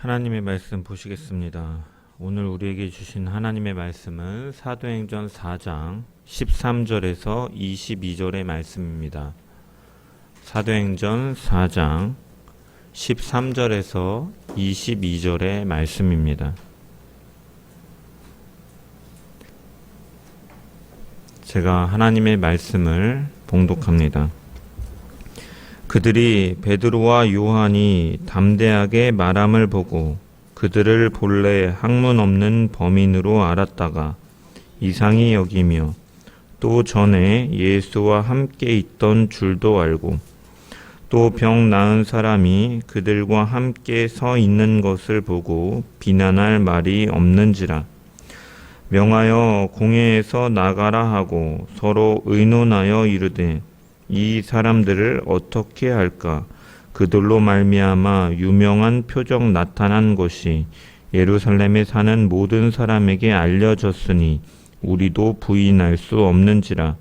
하나님의 말씀 보시겠습니다. 오늘 우리에게 주신 하나님의 말씀은 사도행전 4장 13절에서 22절의 말씀입니다. 사도행전 4장 13절에서 22절의 말씀입니다. 제가 하나님의 말씀을 봉독합니다. 그들이 베드로와 요한이 담대하게 말함을 보고 그들을 본래 학문 없는 범인으로 알았다가 이상히 여기며 또 전에 예수와 함께 있던 줄도 알고 또 병 나은 사람이 그들과 함께 서 있는 것을 보고 비난할 말이 없는지라. 명하여 공회에서 나가라 하고 서로 의논하여 이르되 이 사람들을 어떻게 할까? 그들로 말미암아 유명한 표적 나타난 것이 예루살렘에 사는 모든 사람에게 알려졌으니 우리도 부인할 수 없는지라.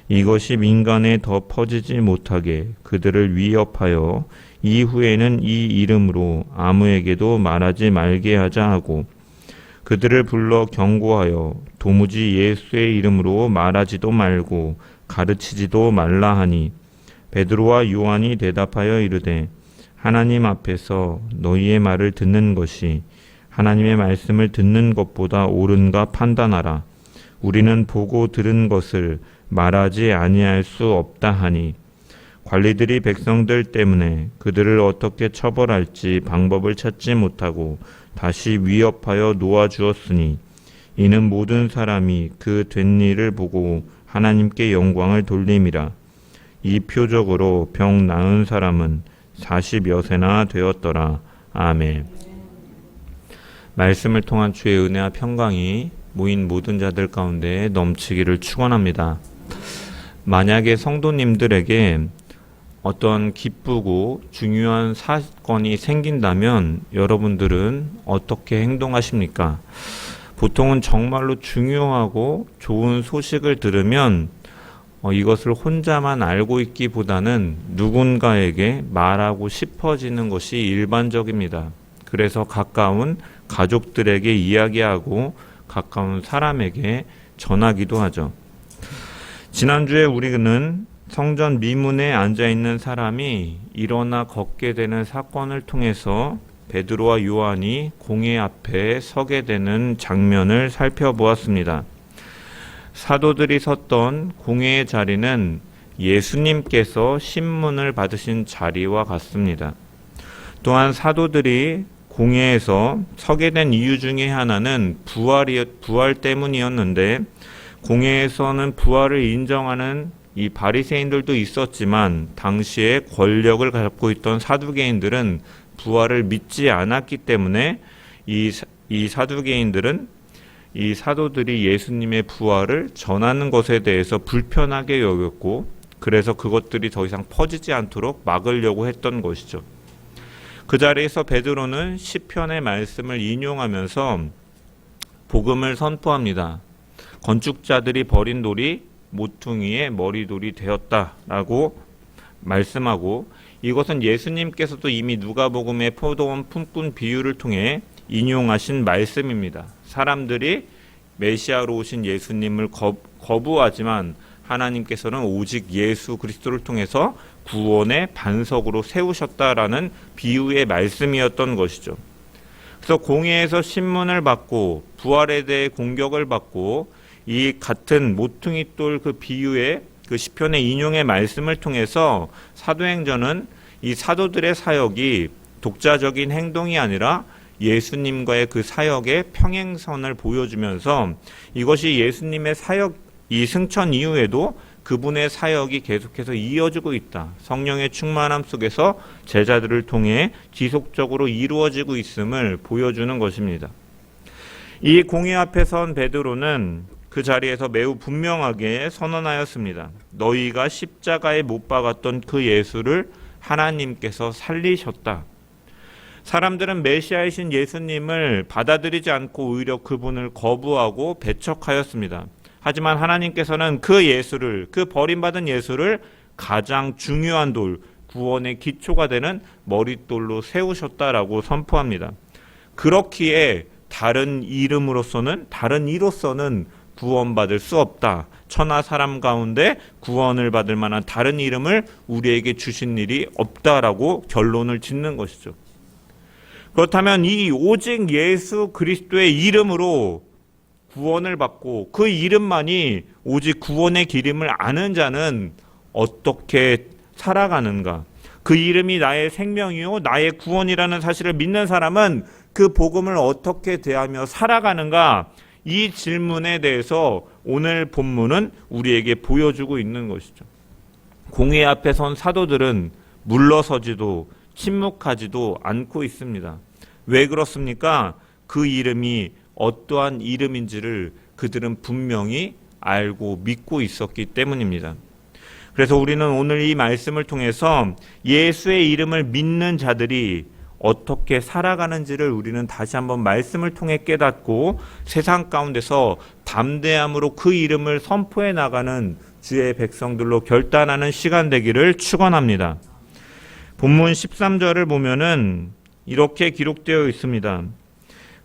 이것이 민간에 더 퍼지지 못하게 그들을 위협하여 이후에는 이 이름으로 아무에게도 말하지 말게 하자 하고 그들을 불러 경고하여 도무지 예수의 이름으로 말하지도 말고 가르치지도 말라 하니 베드로와 요한이 대답하여 이르되 하나님 앞에서 너희의 말을 듣는 것이 하나님의 말씀을 듣는 것보다 옳은가 판단하라. 우리는 보고 들은 것을 말하지 아니할 수 없다 하니 관리들이 백성들 때문에 그들을 어떻게 처벌할지 방법을 찾지 못하고 다시 위협하여 놓아주었으니 이는 모든 사람이 그 된 일을 보고 하나님께 영광을 돌림이라. 이 표적으로 병 나은 사람은 40여 세나 되었더라. 아멘. 말씀을 통한 주의 은혜와 평강이 모인 모든 자들 가운데 넘치기를 축원합니다. 만약에 성도님들에게 어떤 기쁘고 중요한 사건이 생긴다면 여러분들은 어떻게 행동하십니까? 보통은 정말로 중요하고 좋은 소식을 들으면 이것을 혼자만 알고 있기보다는 누군가에게 말하고 싶어지는 것이 일반적입니다. 그래서 가까운 가족들에게 이야기하고 가까운 사람에게 전하기도 하죠. 지난주에 우리는 성전 미문에 앉아있는 사람이 일어나 걷게 되는 사건을 통해서 베드로와 요한이 공회 앞에 서게 되는 장면을 살펴보았습니다. 사도들이 섰던 공회의 자리는 예수님께서 신문을 받으신 자리와 같습니다. 또한 사도들이 공회에서 서게 된 이유 중에 하나는 부활 때문이었는데 공회에서는 부활을 인정하는 이 바리새인들도 있었지만 당시에 권력을 갖고 있던 사두개인들은 부활을 믿지 않았기 때문에 이 사두개인들은 이 사도들이 예수님의 부활을 전하는 것에 대해서 불편하게 여겼고 그래서 그것들이 더 이상 퍼지지 않도록 막으려고 했던 것이죠. 그 자리에서 베드로는 시편의 말씀을 인용하면서 복음을 선포합니다. 건축자들이 버린 돌이 모퉁이의 머리돌이 되었다라고 말씀하고 이것은 예수님께서도 이미 누가복음의 포도원 품꾼 비유를 통해 인용하신 말씀입니다. 사람들이 메시아로 오신 예수님을 거부하지만 하나님께서는 오직 예수 그리스도를 통해서 구원의 반석으로 세우셨다라는 비유의 말씀이었던 것이죠. 그래서 공회에서 신문을 받고 부활에 대해 공격을 받고 이 같은 모퉁이돌 그 비유의 그 시편의 인용의 말씀을 통해서 사도행전은 이 사도들의 사역이 독자적인 행동이 아니라 예수님과의 그 사역의 평행선을 보여주면서 이것이 예수님의 사역 이 승천 이후에도 그분의 사역이 계속해서 이어지고 있다. 성령의 충만함 속에서 제자들을 통해 지속적으로 이루어지고 있음을 보여주는 것입니다. 이 공회 앞에 선 베드로는 그 자리에서 매우 분명하게 선언하였습니다. 너희가 십자가에 못 박았던 그 예수를 하나님께서 살리셨다. 사람들은 메시아이신 예수님을 받아들이지 않고 오히려 그분을 거부하고 배척하였습니다. 하지만 하나님께서는 그 예수를, 그 버림받은 예수를 가장 중요한 돌, 구원의 기초가 되는 머릿돌로 세우셨다라고 선포합니다. 그렇기에 다른 이로서는 구원받을 수 없다. 천하 사람 가운데 구원을 받을 만한 다른 이름을 우리에게 주신 일이 없다라고 결론을 짓는 것이죠. 그렇다면 이 오직 예수 그리스도의 이름으로 구원을 받고 그 이름만이 오직 구원의 길임을 아는 자는 어떻게 살아가는가? 그 이름이 나의 생명이요 나의 구원이라는 사실을 믿는 사람은 그 복음을 어떻게 대하며 살아가는가? 이 질문에 대해서 오늘 본문은 우리에게 보여주고 있는 것이죠. 공회 앞에 선 사도들은 물러서지도 침묵하지도 않고 있습니다. 왜 그렇습니까? 그 이름이 어떠한 이름인지를 그들은 분명히 알고 믿고 있었기 때문입니다. 그래서 우리는 오늘 이 말씀을 통해서 예수의 이름을 믿는 자들이 어떻게 살아가는지를 우리는 다시 한번 말씀을 통해 깨닫고 세상 가운데서 담대함으로 그 이름을 선포해 나가는 주의 백성들로 결단하는 시간 되기를 축원합니다. 본문 13절을 보면은 이렇게 기록되어 있습니다.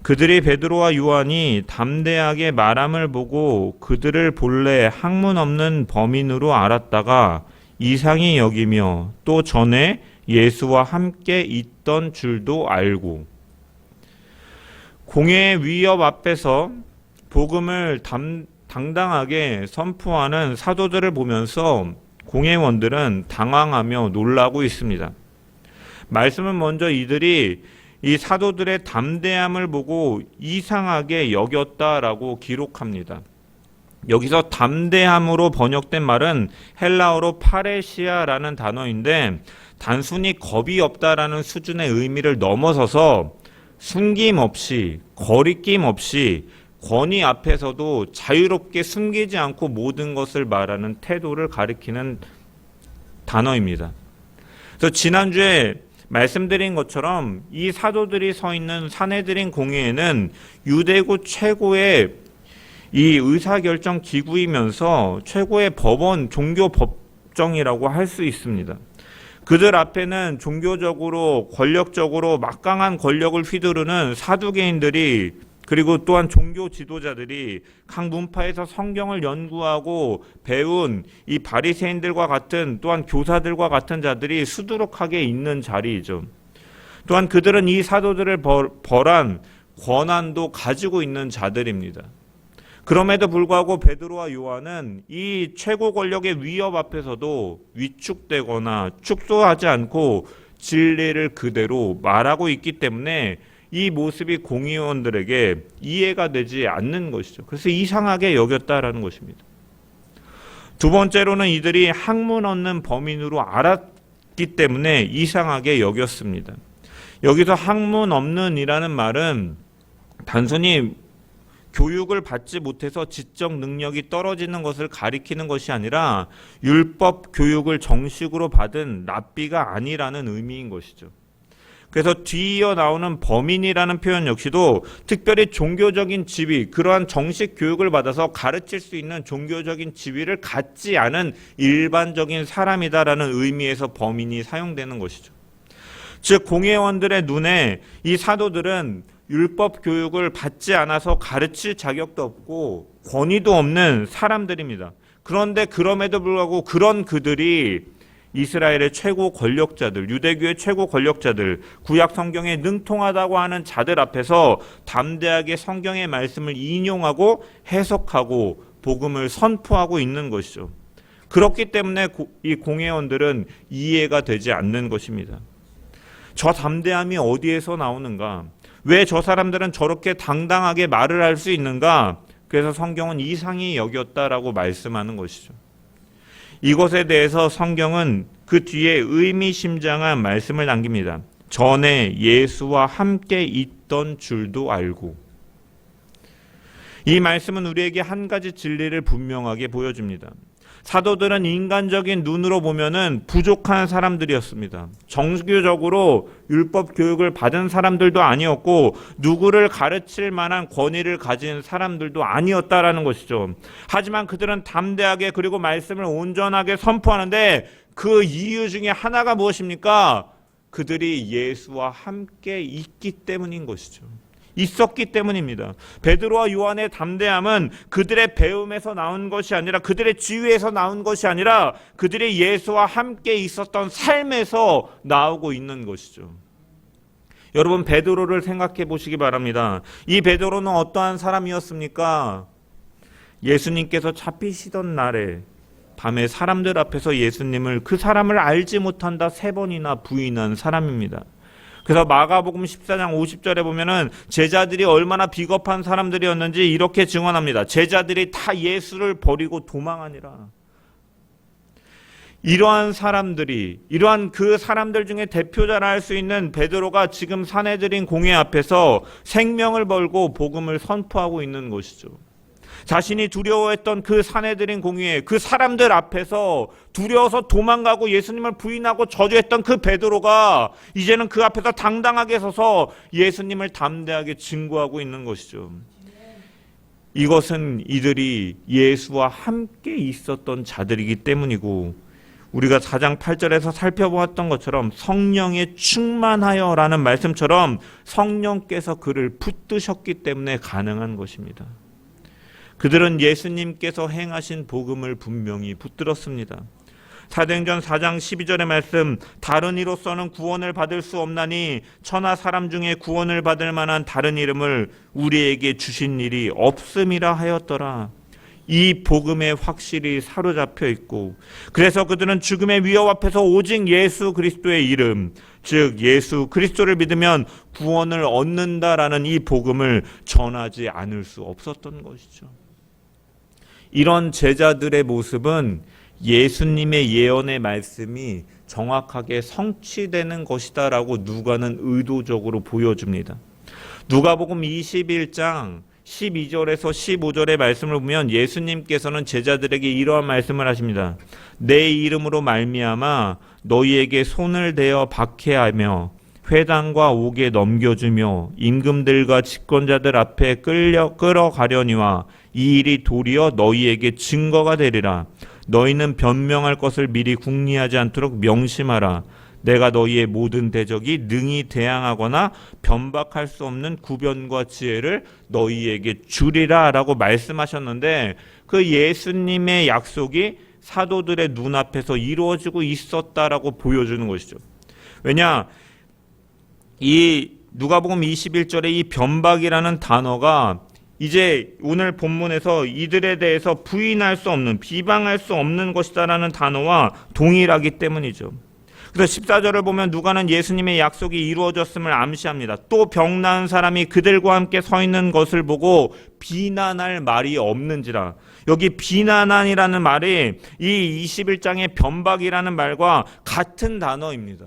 그들이 베드로와 요한이 담대하게 말함을 보고 그들을 본래 학문 없는 범인으로 알았다가 이상히 여기며 또 전에 예수와 함께 있던 줄도 알고. 공회의 위협 앞에서 복음을 당당하게 선포하는 사도들을 보면서 공회원들은 당황하며 놀라고 있습니다. 말씀은 먼저 이들이 이 사도들의 담대함을 보고 이상하게 여겼다라고 기록합니다. 여기서 담대함으로 번역된 말은 헬라어로 파레시아라는 단어인데 단순히 겁이 없다라는 수준의 의미를 넘어서서 숨김없이 거리낌 없이 권위 앞에서도 자유롭게 숨기지 않고 모든 것을 말하는 태도를 가리키는 단어입니다. 그래서 지난주에 말씀드린 것처럼 이 사도들이 서 있는 산헤드린 공회에는 유대국 최고의 이 의사결정 기구이면서 최고의 법원, 종교 법정이라고 할 수 있습니다. 그들 앞에는 종교적으로 권력적으로 막강한 권력을 휘두르는 사두개인들이 그리고 또한 종교 지도자들이 각 문파에서 성경을 연구하고 배운 이 바리새인들과 같은 또한 교사들과 같은 자들이 수두룩하게 있는 자리이죠. 또한 그들은 이 사도들을 벌한 권한도 가지고 있는 자들입니다. 그럼에도 불구하고 베드로와 요한은 이 최고 권력의 위협 앞에서도 위축되거나 축소하지 않고 진리를 그대로 말하고 있기 때문에 이 모습이 공의원들에게 이해가 되지 않는 것이죠. 그래서 이상하게 여겼다라는 것입니다. 두 번째로는 이들이 학문 없는 범인으로 알았기 때문에 이상하게 여겼습니다. 여기서 학문 없는이라는 말은 단순히 교육을 받지 못해서 지적 능력이 떨어지는 것을 가리키는 것이 아니라 율법 교육을 정식으로 받은 랍비가 아니라는 의미인 것이죠. 그래서 뒤이어 나오는 범인이라는 표현 역시도 특별히 종교적인 지위, 그러한 정식 교육을 받아서 가르칠 수 있는 종교적인 지위를 갖지 않은 일반적인 사람이다라는 의미에서 범인이 사용되는 것이죠. 즉 공회원들의 눈에 이 사도들은 율법 교육을 받지 않아서 가르칠 자격도 없고 권위도 없는 사람들입니다. 그런데 그럼에도 불구하고 그런 그들이 이스라엘의 최고 권력자들, 유대교의 최고 권력자들, 구약 성경에 능통하다고 하는 자들 앞에서 담대하게 성경의 말씀을 인용하고 해석하고 복음을 선포하고 있는 것이죠. 그렇기 때문에 이 공회원들은 이해가 되지 않는 것입니다. 저 담대함이 어디에서 나오는가? 왜 저 사람들은 저렇게 당당하게 말을 할 수 있는가? 그래서 성경은 이상히 여겼다라고 말씀하는 것이죠. 이것에 대해서 성경은 그 뒤에 의미심장한 말씀을 남깁니다. 전에 예수와 함께 있던 줄도 알고. 이 말씀은 우리에게 한 가지 진리를 분명하게 보여줍니다. 사도들은 인간적인 눈으로 보면은 부족한 사람들이었습니다. 정규적으로 율법 교육을 받은 사람들도 아니었고 누구를 가르칠 만한 권위를 가진 사람들도 아니었다라는 것이죠. 하지만 그들은 담대하게 그리고 말씀을 온전하게 선포하는데 그 이유 중에 하나가 무엇입니까? 그들이 예수와 함께 있기 때문인 것이죠. 있었기 때문입니다. 베드로와 요한의 담대함은 그들의 배움에서 나온 것이 아니라, 그들의 지위에서 나온 것이 아니라 그들이 예수와 함께 있었던 삶에서 나오고 있는 것이죠. 여러분, 베드로를 생각해 보시기 바랍니다. 이 베드로는 어떠한 사람이었습니까? 예수님께서 잡히시던 날에 밤에 사람들 앞에서 예수님을, 그 사람을 알지 못한다 3번이나 부인한 사람입니다. 그래서 마가복음 14장 50절에 보면은 제자들이 얼마나 비겁한 사람들이었는지 이렇게 증언합니다. 제자들이 다 예수를 버리고 도망하니라. 이러한 사람들이, 이러한 그 사람들 중에 대표자라 할 수 있는 베드로가 지금 사내들인 공회 앞에서 생명을 걸고 복음을 선포하고 있는 것이죠. 자신이 두려워했던 그 사내들인 공회에, 그 사람들 앞에서 두려워서 도망가고 예수님을 부인하고 저주했던 그 베드로가 이제는 그 앞에서 당당하게 서서 예수님을 담대하게 증거하고 있는 것이죠. 이것은 이들이 예수와 함께 있었던 자들이기 때문이고, 우리가 4장 8절에서 살펴보았던 것처럼 성령에 충만하여 라는 말씀처럼 성령께서 그를 붙드셨기 때문에 가능한 것입니다. 그들은 예수님께서 행하신 복음을 분명히 붙들었습니다. 사도행전 4장 12절의 말씀, 다른 이로서는 구원을 받을 수 없나니 천하 사람 중에 구원을 받을 만한 다른 이름을 우리에게 주신 일이 없음이라 하였더라. 이 복음에 확실히 사로잡혀 있고, 그래서 그들은 죽음의 위협 앞에서 오직 예수 그리스도의 이름, 즉 예수 그리스도를 믿으면 구원을 얻는다라는 이 복음을 전하지 않을 수 없었던 것이죠. 이런 제자들의 모습은 예수님의 예언의 말씀이 정확하게 성취되는 것이다라고 누가는 의도적으로 보여줍니다. 누가복음 21장 12절에서 15절의 말씀을 보면 예수님께서는 제자들에게 이러한 말씀을 하십니다. 내 이름으로 말미암아 너희에게 손을 대어 박해하며 회당과 옥에 넘겨주며 임금들과 집권자들 앞에 끌어가려니와 이 일이 도리어 너희에게 증거가 되리라. 너희는 변명할 것을 미리 궁리하지 않도록 명심하라. 내가 너희의 모든 대적이 능히 대항하거나 변박할 수 없는 구변과 지혜를 너희에게 주리라 라고 말씀하셨는데, 그 예수님의 약속이 사도들의 눈앞에서 이루어지고 있었다라고 보여주는 것이죠. 왜냐, 이 누가복음 21절에 이 변박이라는 단어가 이제 오늘 본문에서 이들에 대해서 부인할 수 없는, 비방할 수 없는 것이다라는 단어와 동일하기 때문이죠. 그래서 14절을 보면 누가는 예수님의 약속이 이루어졌음을 암시합니다. 또 병 나은 사람이 그들과 함께 서 있는 것을 보고 비난할 말이 없는지라. 여기 비난한이라는 말이 이 21장의 변박이라는 말과 같은 단어입니다.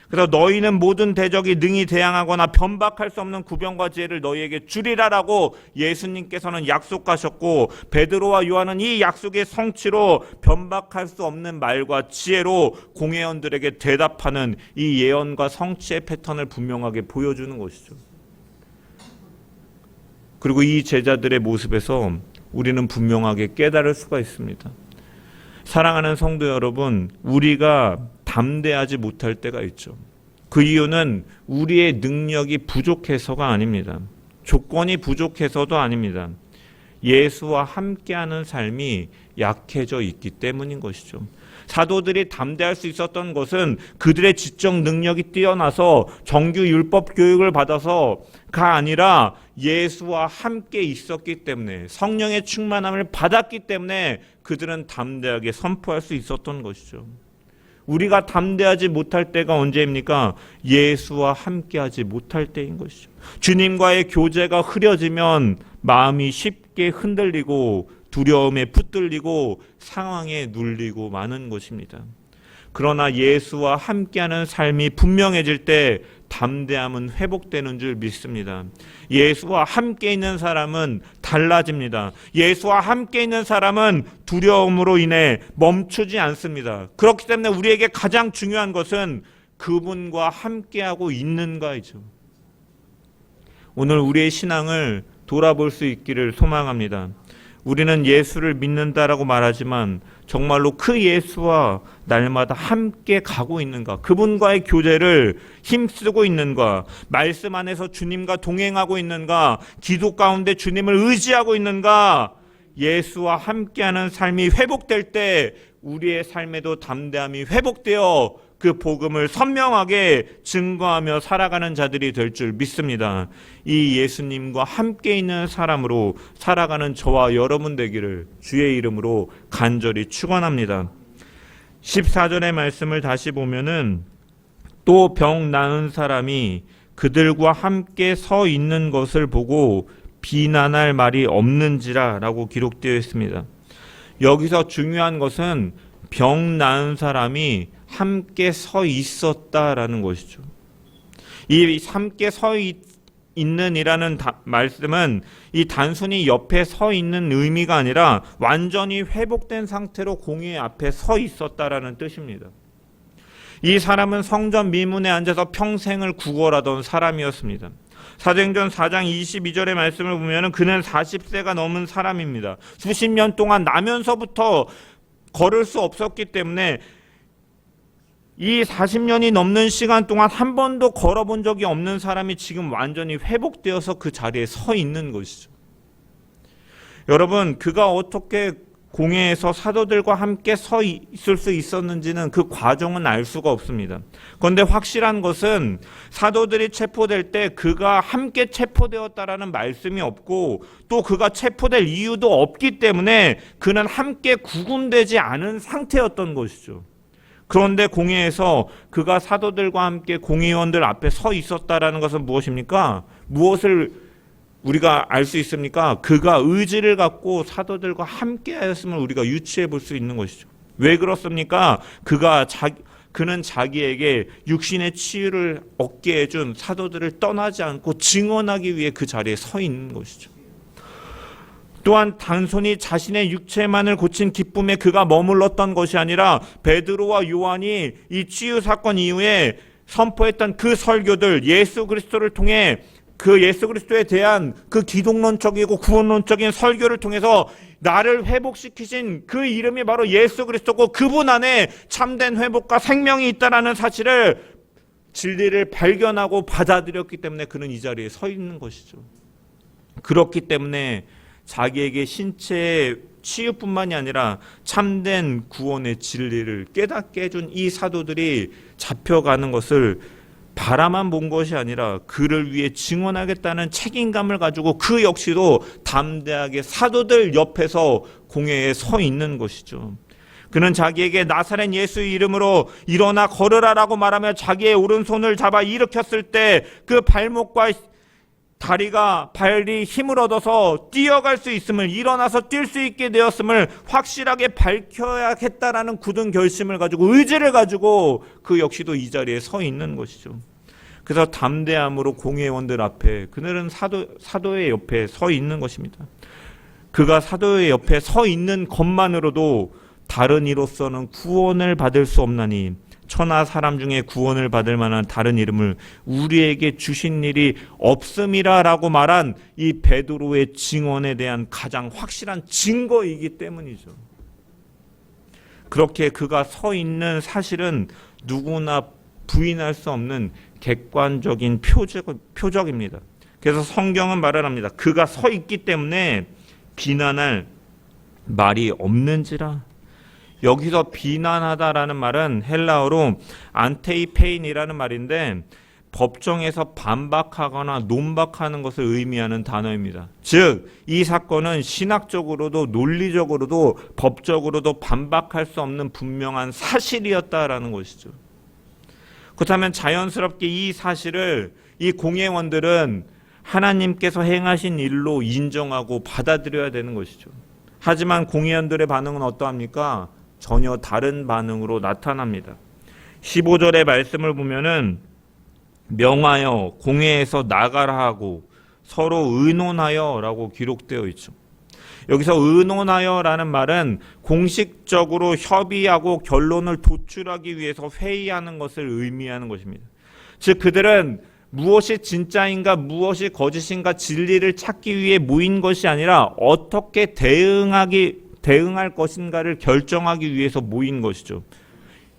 그래서 너희는 모든 대적이 능히 대항하거나 변박할 수 없는 구변과 지혜를 너희에게 주리라라고 예수님께서는 약속하셨고, 베드로와 요한은 이 약속의 성취로 변박할 수 없는 말과 지혜로 공회원들에게 대답하는 이 예언과 성취의 패턴을 분명하게 보여주는 것이죠. 그리고 이 제자들의 모습에서 우리는 분명하게 깨달을 수가 있습니다. 사랑하는 성도 여러분, 우리가 담대하지 못할 때가 있죠. 그 이유는 우리의 능력이 부족해서가 아닙니다. 조건이 부족해서도 아닙니다. 예수와 함께하는 삶이 약해져 있기 때문인 것이죠. 사도들이 담대할 수 있었던 것은 그들의 지적 능력이 뛰어나서 정규 율법 교육을 받아서가 아니라 예수와 함께 있었기 때문에, 성령의 충만함을 받았기 때문에 그들은 담대하게 선포할 수 있었던 것이죠. 우리가 담대하지 못할 때가 언제입니까? 예수와 함께하지 못할 때인 것이죠. 주님과의 교제가 흐려지면 마음이 쉽게 흔들리고 두려움에 붙들리고 상황에 눌리고 마는 것입니다. 그러나 예수와 함께하는 삶이 분명해질 때 담대함은 회복되는 줄 믿습니다. 예수와 함께 있는 사람은 달라집니다. 예수와 함께 있는 사람은 두려움으로 인해 멈추지 않습니다. 그렇기 때문에 우리에게 가장 중요한 것은 그분과 함께하고 있는가이죠. 오늘 우리의 신앙을 돌아볼 수 있기를 소망합니다. 우리는 예수를 믿는다라고 말하지만 정말로 그 예수와 날마다 함께 가고 있는가? 그분과의 교제를 힘쓰고 있는가? 말씀 안에서 주님과 동행하고 있는가? 기도 가운데 주님을 의지하고 있는가? 예수와 함께하는 삶이 회복될 때 우리의 삶에도 담대함이 회복되어 그 복음을 선명하게 증거하며 살아가는 자들이 될 줄 믿습니다. 이 예수님과 함께 있는 사람으로 살아가는 저와 여러분 되기를 주의 이름으로 간절히 축원합니다. 14절의 말씀을 다시 보면은 또 병 나은 사람이 그들과 함께 서 있는 것을 보고 비난할 말이 없는지라 라고 기록되어 있습니다. 여기서 중요한 것은 병 나은 사람이 함께 서 있었다라는 것이죠. 이 함께 서 있는이라는 말씀은 이 단순히 옆에 서 있는 의미가 아니라 완전히 회복된 상태로 공의 앞에 서 있었다라는 뜻입니다. 이 사람은 성전 미문에 앉아서 평생을 구걸하던 사람이었습니다. 사도행전 4장 22절의 말씀을 보면 그는 40세가 넘은 사람입니다. 수십 년 동안 나면서부터 걸을 수 없었기 때문에 이 40년이 넘는 시간 동안 한 번도 걸어본 적이 없는 사람이 지금 완전히 회복되어서 그 자리에 서 있는 것이죠. 여러분, 그가 어떻게 공회에서 사도들과 함께 서 있을 수 있었는지는 그 과정은 알 수가 없습니다. 그런데 확실한 것은 사도들이 체포될 때 그가 함께 체포되었다라는 말씀이 없고 또 그가 체포될 이유도 없기 때문에 그는 함께 구금되지 않은 상태였던 것이죠. 그런데 공회에서 그가 사도들과 함께 공의원들 앞에 서 있었다라는 것은 무엇입니까? 무엇을 우리가 알 수 있습니까? 그가 의지를 갖고 사도들과 함께 하였음을 우리가 유추해 볼 수 있는 것이죠. 왜 그렇습니까? 그는 자기에게 육신의 치유를 얻게 해준 사도들을 떠나지 않고 증언하기 위해 그 자리에 서 있는 것이죠. 또한 단순히 자신의 육체만을 고친 기쁨에 그가 머물렀던 것이 아니라 베드로와 요한이 이 치유 사건 이후에 선포했던 그 설교들, 예수 그리스도를 통해 그 예수 그리스도에 대한 그 기독론적이고 구원론적인 설교를 통해서 나를 회복시키신 그 이름이 바로 예수 그리스도고 그분 안에 참된 회복과 생명이 있다는 사실을 진리를 발견하고 받아들였기 때문에 그는 이 자리에 서 있는 것이죠. 그렇기 때문에 자기에게 신체의 치유뿐만이 아니라 참된 구원의 진리를 깨닫게 해준 이 사도들이 잡혀가는 것을 바라만 본 것이 아니라 그를 위해 증언하겠다는 책임감을 가지고 그 역시도 담대하게 사도들 옆에서 공회에 서 있는 것이죠. 그는 자기에게 나사렛 예수의 이름으로 일어나 걸으라라고 말하며 자기의 오른손을 잡아 일으켰을 때 그 발목과 발이 힘을 얻어서 뛰어갈 수 있음을, 일어나서 뛸 수 있게 되었음을 확실하게 밝혀야겠다라는 굳은 결심을 가지고 의지를 가지고 그 역시도 이 자리에 서 있는 것이죠. 그래서 담대함으로 공회원들 앞에 그들은 사도의 옆에 서 있는 것입니다. 그가 사도의 옆에 서 있는 것만으로도 다른 이로서는 구원을 받을 수 없나니 천하 사람 중에 구원을 받을 만한 다른 이름을 우리에게 주신 일이 없음이라라고 말한 이 베드로의 증언에 대한 가장 확실한 증거이기 때문이죠. 그렇게 그가 서 있는 사실은 누구나 부인할 수 없는 객관적인 표적입니다. 그래서 성경은 말을 합니다. 그가 서 있기 때문에 비난할 말이 없는지라. 여기서 비난하다라는 말은 헬라어로 안테이페인이라는 말인데 법정에서 반박하거나 논박하는 것을 의미하는 단어입니다. 즉, 이 사건은 신학적으로도 논리적으로도 법적으로도 반박할 수 없는 분명한 사실이었다라는 것이죠. 그렇다면 자연스럽게 이 사실을 이 공회원들은 하나님께서 행하신 일로 인정하고 받아들여야 되는 것이죠. 하지만 공회원들의 반응은 어떠합니까? 전혀 다른 반응으로 나타납니다. 15절의 말씀을 보면은 명하여 공회에서 나가라 하고 서로 의논하여 라고 기록되어 있죠. 여기서 의논하여라는 말은 공식적으로 협의하고 결론을 도출하기 위해서 회의하는 것을 의미하는 것입니다. 즉 그들은 무엇이 진짜인가 무엇이 거짓인가 진리를 찾기 위해 모인 것이 아니라 어떻게 대응하기 대응할 것인가를 결정하기 위해서 모인 것이죠.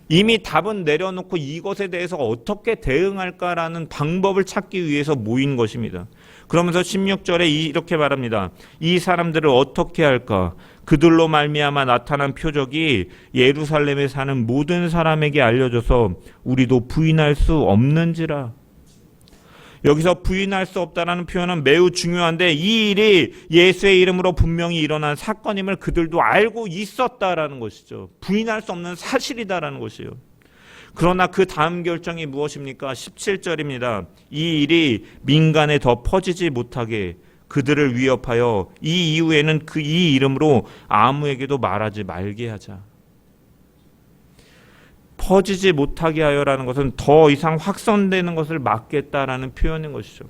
이미 답은 내려놓고 이것에 대해서 어떻게 대응할까라는 방법을 찾기 위해서 모인 것입니다. 그러면서 16절에 이렇게 말합니다. 이 사람들을 어떻게 할까? 그들로 말미암아 나타난 표적이 예루살렘에 사는 모든 사람에게 알려져서 우리도 부인할 수 없는지라. 여기서 부인할 수 없다라는 표현은 매우 중요한데, 이 일이 예수의 이름으로 분명히 일어난 사건임을 그들도 알고 있었다라는 것이죠. 부인할 수 없는 사실이다라는 것이에요. 그러나 그 다음 결정이 무엇입니까? 17절입니다. 이 일이 민간에 더 퍼지지 못하게 그들을 위협하여 이 이후에는 이 이름으로 아무에게도 말하지 말게 하자. 퍼지지 못하게 하여라는 것은 더 이상 확산되는 것을 막겠다라는 표현인 것이죠.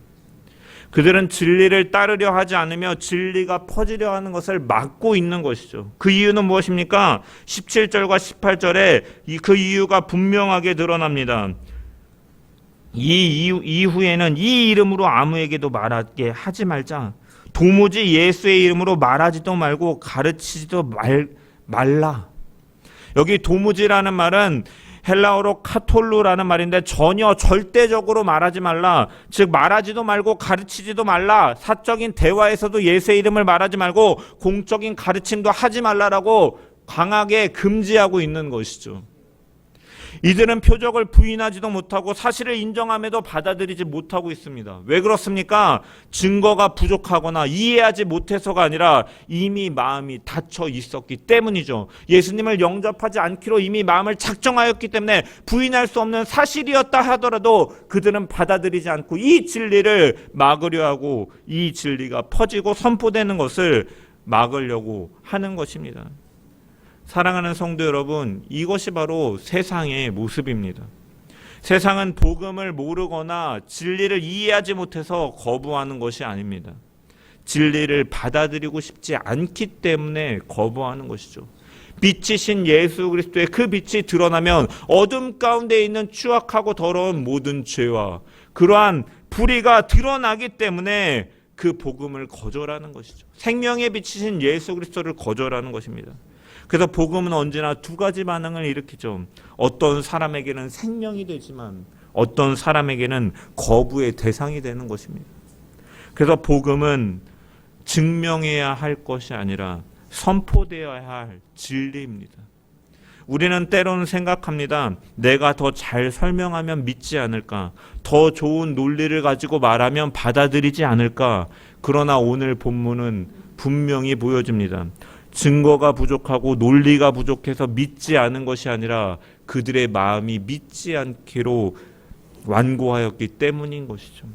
그들은 진리를 따르려 하지 않으며 진리가 퍼지려 하는 것을 막고 있는 것이죠. 그 이유는 무엇입니까? 17절과 18절에 그 이유가 분명하게 드러납니다. 이 이후에는 이 이름으로 아무에게도 말하게 하지 말자. 도무지 예수의 이름으로 말하지도 말고 가르치지도 말라. 여기 도무지라는 말은 헬라어로 카톨루라는 말인데, 전혀 절대적으로 말하지 말라. 즉 말하지도 말고 가르치지도 말라. 사적인 대화에서도 예수의 이름을 말하지 말고 공적인 가르침도 하지 말라라고 강하게 금지하고 있는 것이죠. 이들은 표적을 부인하지도 못하고 사실을 인정함에도 받아들이지 못하고 있습니다. 왜 그렇습니까? 증거가 부족하거나 이해하지 못해서가 아니라 이미 마음이 닫혀 있었기 때문이죠. 예수님을 영접하지 않기로 이미 마음을 작정하였기 때문에 부인할 수 없는 사실이었다 하더라도 그들은 받아들이지 않고 이 진리를 막으려 하고 이 진리가 퍼지고 선포되는 것을 막으려고 하는 것입니다. 사랑하는 성도 여러분, 이것이 바로 세상의 모습입니다. 세상은 복음을 모르거나 진리를 이해하지 못해서 거부하는 것이 아닙니다. 진리를 받아들이고 싶지 않기 때문에 거부하는 것이죠. 빛이신 예수 그리스도의 그 빛이 드러나면 어둠 가운데 있는 추악하고 더러운 모든 죄와 그러한 불의가 드러나기 때문에 그 복음을 거절하는 것이죠. 생명의 빛이신 예수 그리스도를 거절하는 것입니다. 그래서 복음은 언제나 두 가지 반응을 일으키죠. 어떤 사람에게는 생명이 되지만 어떤 사람에게는 거부의 대상이 되는 것입니다. 그래서 복음은 증명해야 할 것이 아니라 선포되어야 할 진리입니다. 우리는 때로는 생각합니다. 내가 더 잘 설명하면 믿지 않을까? 더 좋은 논리를 가지고 말하면 받아들이지 않을까? 그러나 오늘 본문은 분명히 보여줍니다. 증거가 부족하고 논리가 부족해서 믿지 않은 것이 아니라 그들의 마음이 믿지 않기로 완고하였기 때문인 것이죠.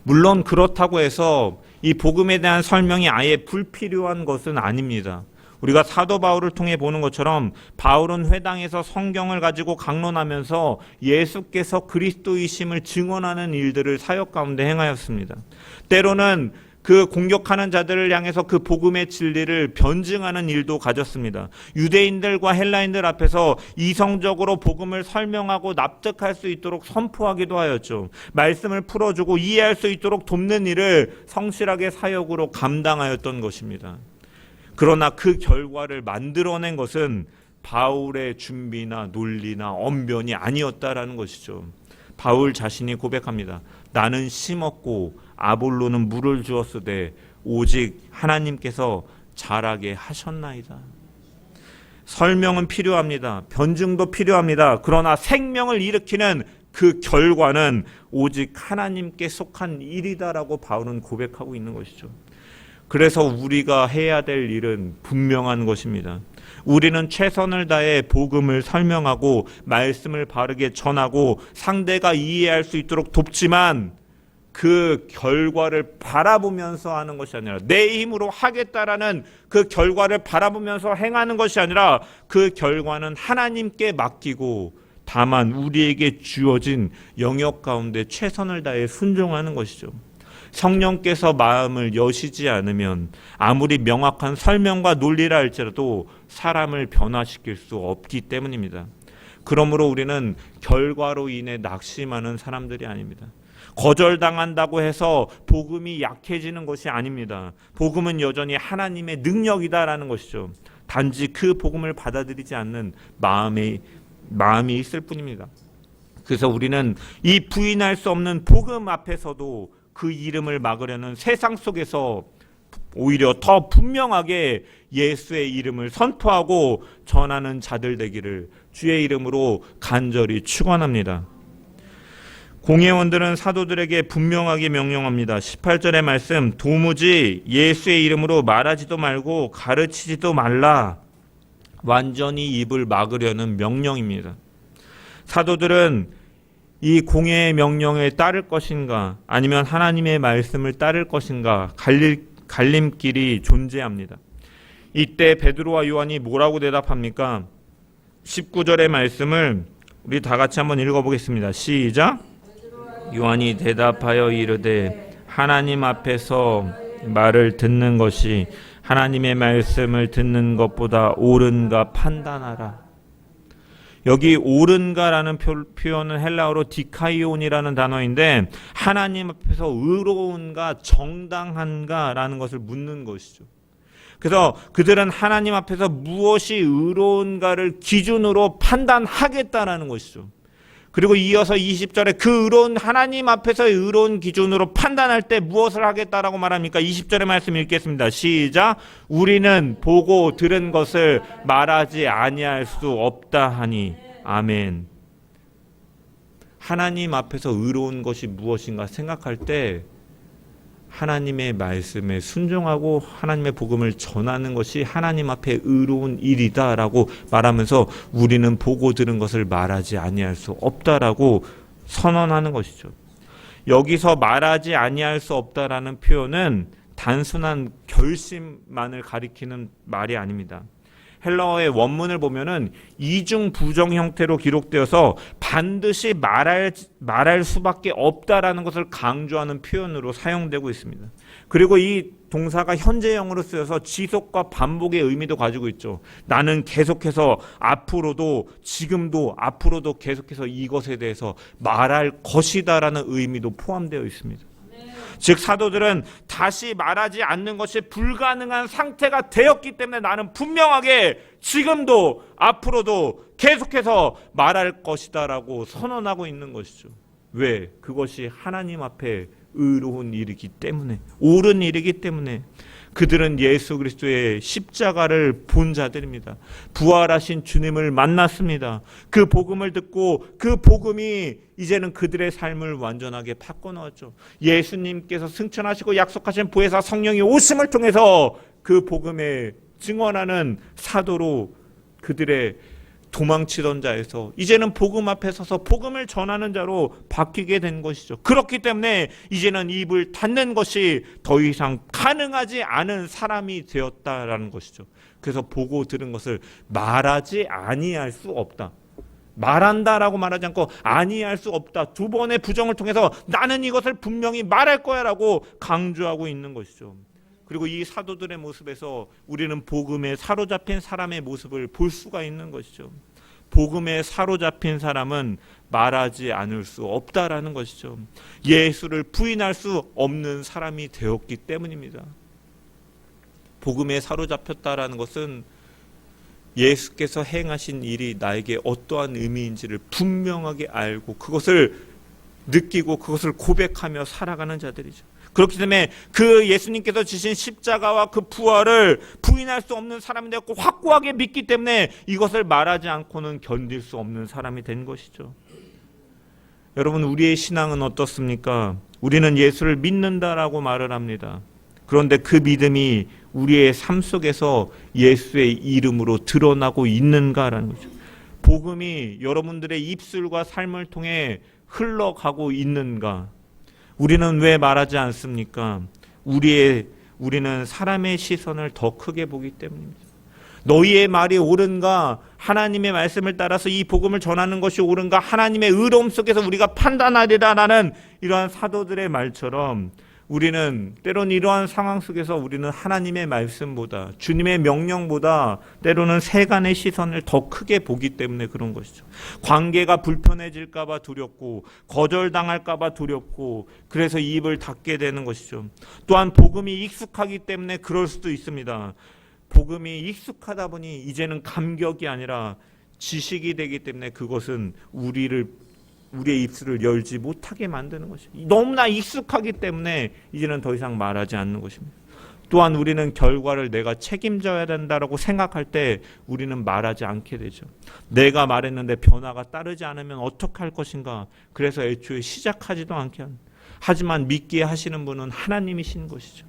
물론 그렇다고 해서 이 복음에 대한 설명이 아예 불필요한 것은 아닙니다. 우리가 사도 바울을 통해 보는 것처럼 바울은 회당에서 성경을 가지고 강론하면서 예수께서 그리스도이심을 증언하는 일들을 사역 가운데 행하였습니다. 때로는 그 공격하는 자들을 향해서 그 복음의 진리를 변증하는 일도 가졌습니다. 유대인들과 헬라인들 앞에서 이성적으로 복음을 설명하고 납득할 수 있도록 선포하기도 하였죠. 말씀을 풀어주고 이해할 수 있도록 돕는 일을 성실하게 사역으로 감당하였던 것입니다. 그러나 그 결과를 만들어낸 것은 바울의 준비나 논리나 언변이 아니었다라는 것이죠. 바울 자신이 고백합니다. 나는 심었고 아볼로는 물을 주었으되 오직 하나님께서 자라게 하셨나이다. 설명은 필요합니다. 변증도 필요합니다. 그러나 생명을 일으키는 그 결과는 오직 하나님께 속한 일이다라고 바울은 고백하고 있는 것이죠. 그래서 우리가 해야 될 일은 분명한 것입니다. 우리는 최선을 다해 복음을 설명하고 말씀을 바르게 전하고 상대가 이해할 수 있도록 돕지만 그 결과를 바라보면서 하는 것이 아니라 내 힘으로 하겠다라는 그 결과를 바라보면서 행하는 것이 아니라 그 결과는 하나님께 맡기고 다만 우리에게 주어진 영역 가운데 최선을 다해 순종하는 것이죠. 성령께서 마음을 여시지 않으면 아무리 명확한 설명과 논리라 할지라도 사람을 변화시킬 수 없기 때문입니다. 그러므로 우리는 결과로 인해 낙심하는 사람들이 아닙니다. 거절당한다고 해서 복음이 약해지는 것이 아닙니다. 복음은 여전히 하나님의 능력이다라는 것이죠. 단지 그 복음을 받아들이지 않는 마음이 있을 뿐입니다. 그래서 우리는 이 부인할 수 없는 복음 앞에서도 그 이름을 막으려는 세상 속에서 오히려 더 분명하게 예수의 이름을 선포하고 전하는 자들 되기를 주의 이름으로 간절히 축원합니다. 공회원들은 사도들에게 분명하게 명령합니다. 18절의 말씀, 도무지 예수의 이름으로 말하지도 말고 가르치지도 말라. 완전히 입을 막으려는 명령입니다. 사도들은 이 공회의 명령에 따를 것인가 아니면 하나님의 말씀을 따를 것인가 갈림길이 존재합니다. 이때 베드로와 요한이 뭐라고 대답합니까? 19절의 말씀을 우리 다 같이 한번 읽어보겠습니다. 시작. 요한이 대답하여 이르되 하나님 앞에서 말을 듣는 것이 하나님의 말씀을 듣는 것보다 옳은가 판단하라. 여기 옳은가라는 표현은 헬라어로 디카이온이라는 단어인데 하나님 앞에서 의로운가 정당한가라는 것을 묻는 것이죠. 그래서 그들은 하나님 앞에서 무엇이 의로운가를 기준으로 판단하겠다라는 것이죠. 그리고 이어서 20절에 그 의로운 하나님 앞에서의 의로운 기준으로 판단할 때 무엇을 하겠다라고 말합니까? 20절의 말씀 읽겠습니다. 시작. 우리는 보고 들은 것을 말하지 아니할 수 없다 하니. 아멘. 하나님 앞에서 의로운 것이 무엇인가 생각할 때 하나님의 말씀에 순종하고 하나님의 복음을 전하는 것이 하나님 앞에 의로운 일이다라고 말하면서 우리는 보고 들은 것을 말하지 아니할 수 없다라고 선언하는 것이죠. 여기서 말하지 아니할 수 없다라는 표현은 단순한 결심만을 가리키는 말이 아닙니다. 헬라어의 원문을 보면은 이중 부정 형태로 기록되어서 반드시 말할 수밖에 없다라는 것을 강조하는 표현으로 사용되고 있습니다. 그리고 이 동사가 현재형으로 쓰여서 지속과 반복의 의미도 가지고 있죠. 나는 계속해서 앞으로도 지금도 앞으로도 계속해서 이것에 대해서 말할 것이다라는 의미도 포함되어 있습니다. 즉 사도들은 다시 말하지 않는 것이 불가능한 상태가 되었기 때문에 나는 분명하게 지금도 앞으로도 계속해서 말할 것이다라고 선언하고 있는 것이죠. 왜? 그것이 하나님 앞에 의로운 일이기 때문에, 옳은 일이기 때문에. 그들은 예수 그리스도의 십자가를 본 자들입니다. 부활하신 주님을 만났습니다. 그 복음을 듣고 그 복음이 이제는 그들의 삶을 완전하게 바꿔놓았죠. 예수님께서 승천하시고 약속하신 보혜사 성령이 오심을 통해서 그 복음에 증언하는 사도로 그들의 도망치던 자에서 이제는 복음 앞에 서서 복음을 전하는 자로 바뀌게 된 것이죠. 그렇기 때문에 이제는 입을 닫는 것이 더 이상 가능하지 않은 사람이 되었다라는 것이죠. 그래서 보고 들은 것을 말하지 아니할 수 없다. 말한다라고 말하지 않고 아니할 수 없다. 두 번의 부정을 통해서 나는 이것을 분명히 말할 거야 라고 강조하고 있는 것이죠. 그리고 이 사도들의 모습에서 우리는 복음에 사로잡힌 사람의 모습을 볼 수가 있는 것이죠. 복음에 사로잡힌 사람은 말하지 않을 수 없다라는 것이죠. 예수를 부인할 수 없는 사람이 되었기 때문입니다. 복음에 사로잡혔다라는 것은 예수께서 행하신 일이 나에게 어떠한 의미인지를 분명하게 알고 그것을 느끼고 그것을 고백하며 살아가는 자들이죠. 그렇기 때문에 그 예수님께서 지신 십자가와 그 부활을 부인할 수 없는 사람이 되었고 확고하게 믿기 때문에 이것을 말하지 않고는 견딜 수 없는 사람이 된 것이죠. 여러분, 우리의 신앙은 어떻습니까? 우리는 예수를 믿는다라고 말을 합니다. 그런데 그 믿음이 우리의 삶 속에서 예수의 이름으로 드러나고 있는가라는 거죠. 복음이 여러분들의 입술과 삶을 통해 흘러가고 있는가? 우리는 왜 말하지 않습니까? 우리는 사람의 시선을 더 크게 보기 때문입니다. 너희의 말이 옳은가? 하나님의 말씀을 따라서 이 복음을 전하는 것이 옳은가? 하나님의 의로움 속에서 우리가 판단하리라라는 이러한 사도들의 말처럼 우리는 때로는 이러한 상황 속에서 우리는 하나님의 말씀보다, 주님의 명령보다 때로는 세간의 시선을 더 크게 보기 때문에 그런 것이죠. 관계가 불편해질까 봐 두렵고 거절당할까 봐 두렵고 그래서 입을 닫게 되는 것이죠. 또한 복음이 익숙하기 때문에 그럴 수도 있습니다. 복음이 익숙하다 보니 이제는 감격이 아니라 지식이 되기 때문에 그것은 우리의 입술을 열지 못하게 만드는 것입니다. 너무나 익숙하기 때문에 이제는 더 이상 말하지 않는 것입니다. 또한 우리는 결과를 내가 책임져야 된다라고 생각할 때 우리는 말하지 않게 되죠. 내가 말했는데 변화가 따르지 않으면 어떡할 것인가. 그래서 애초에 시작하지도 않게 합니다. 하지만 믿게 하시는 분은 하나님이신 것이죠.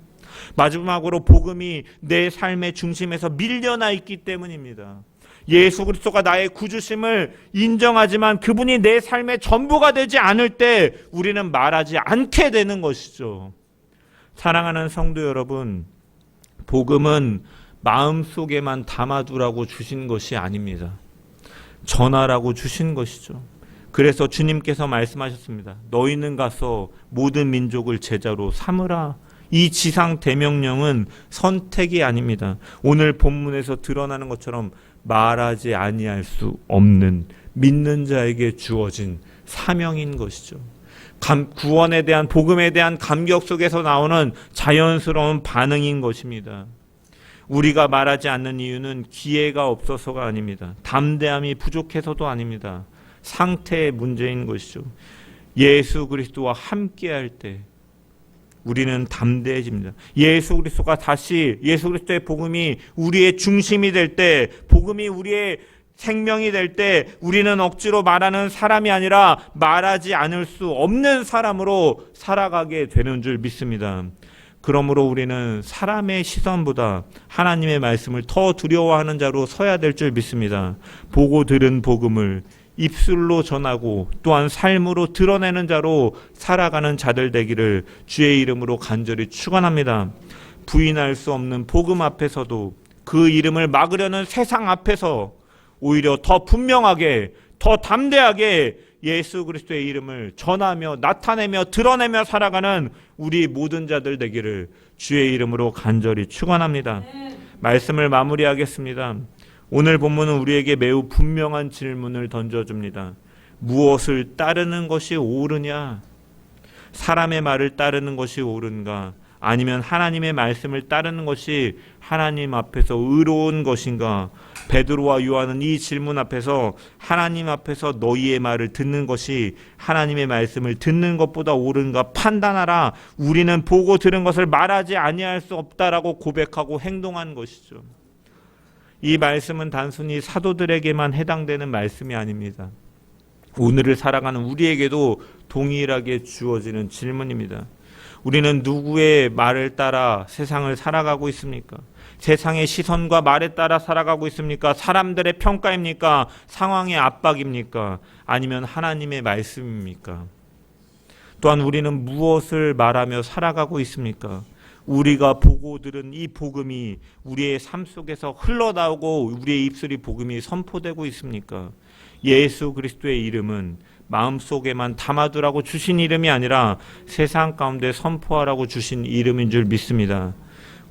마지막으로 복음이 내 삶의 중심에서 밀려나 있기 때문입니다. 예수 그리스도가 나의 구주심을 인정하지만 그분이 내 삶의 전부가 되지 않을 때 우리는 말하지 않게 되는 것이죠. 사랑하는 성도 여러분, 복음은 마음속에만 담아두라고 주신 것이 아닙니다. 전하라고 주신 것이죠. 그래서 주님께서 말씀하셨습니다. 너희는 가서 모든 민족을 제자로 삼으라. 이 지상 대명령은 선택이 아닙니다. 오늘 본문에서 드러나는 것처럼 말하지 아니할 수 없는 믿는 자에게 주어진 사명인 것이죠. 구원에 대한 복음에 대한 감격 속에서 나오는 자연스러운 반응인 것입니다. 우리가 말하지 않는 이유는 기회가 없어서가 아닙니다. 담대함이 부족해서도 아닙니다. 상태의 문제인 것이죠. 예수 그리스도와 함께할 때 우리는 담대해집니다. 예수 그리스도의 복음이 우리의 중심이 될 때, 복음이 우리의 생명이 될 때 우리는 억지로 말하는 사람이 아니라 말하지 않을 수 없는 사람으로 살아가게 되는 줄 믿습니다. 그러므로 우리는 사람의 시선보다 하나님의 말씀을 더 두려워하는 자로 서야 될 줄 믿습니다. 보고 들은 복음을 입술로 전하고 또한 삶으로 드러내는 자로 살아가는 자들 되기를 주의 이름으로 간절히 축원합니다. 부인할 수 없는 복음 앞에서도 그 이름을 막으려는 세상 앞에서 오히려 더 분명하게, 더 담대하게 예수 그리스도의 이름을 전하며 나타내며 드러내며 살아가는 우리 모든 자들 되기를 주의 이름으로 간절히 축원합니다. 말씀을 마무리하겠습니다. 오늘 본문은 우리에게 매우 분명한 질문을 던져줍니다. 무엇을 따르는 것이 옳으냐? 사람의 말을 따르는 것이 옳은가? 아니면 하나님의 말씀을 따르는 것이 하나님 앞에서 의로운 것인가? 베드로와 요한은 이 질문 앞에서 하나님 앞에서 너희의 말을 듣는 것이 하나님의 말씀을 듣는 것보다 옳은가 판단하라. 우리는 보고 들은 것을 말하지 아니할 수 없다라고 고백하고 행동한 것이죠. 이 말씀은 단순히 사도들에게만 해당되는 말씀이 아닙니다. 오늘을 살아가는 우리에게도 동일하게 주어지는 질문입니다. 우리는 누구의 말을 따라 세상을 살아가고 있습니까? 세상의 시선과 말에 따라 살아가고 있습니까? 사람들의 평가입니까? 상황의 압박입니까? 아니면 하나님의 말씀입니까? 또한 우리는 무엇을 말하며 살아가고 있습니까? 우리가 보고 들은 이 복음이 우리의 삶 속에서 흘러나오고 우리의 입술이 복음이 선포되고 있습니까? 예수 그리스도의 이름은 마음속에만 담아두라고 주신 이름이 아니라 세상 가운데 선포하라고 주신 이름인 줄 믿습니다.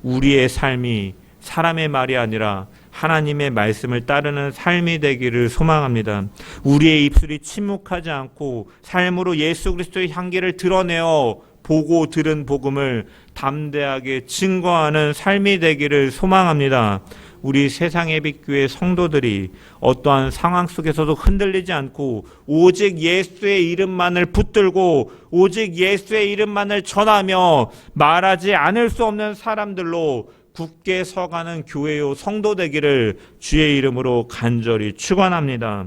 우리의 삶이 사람의 말이 아니라 하나님의 말씀을 따르는 삶이 되기를 소망합니다. 우리의 입술이 침묵하지 않고 삶으로 예수 그리스도의 향기를 드러내어 보고 들은 복음을 담대하게 증거하는 삶이 되기를 소망합니다. 우리 세상의 빛교회 성도들이 어떠한 상황 속에서도 흔들리지 않고 오직 예수의 이름만을 붙들고 오직 예수의 이름만을 전하며 말하지 않을 수 없는 사람들로 굳게 서가는 교회요 성도 되기를 주의 이름으로 간절히 축원합니다.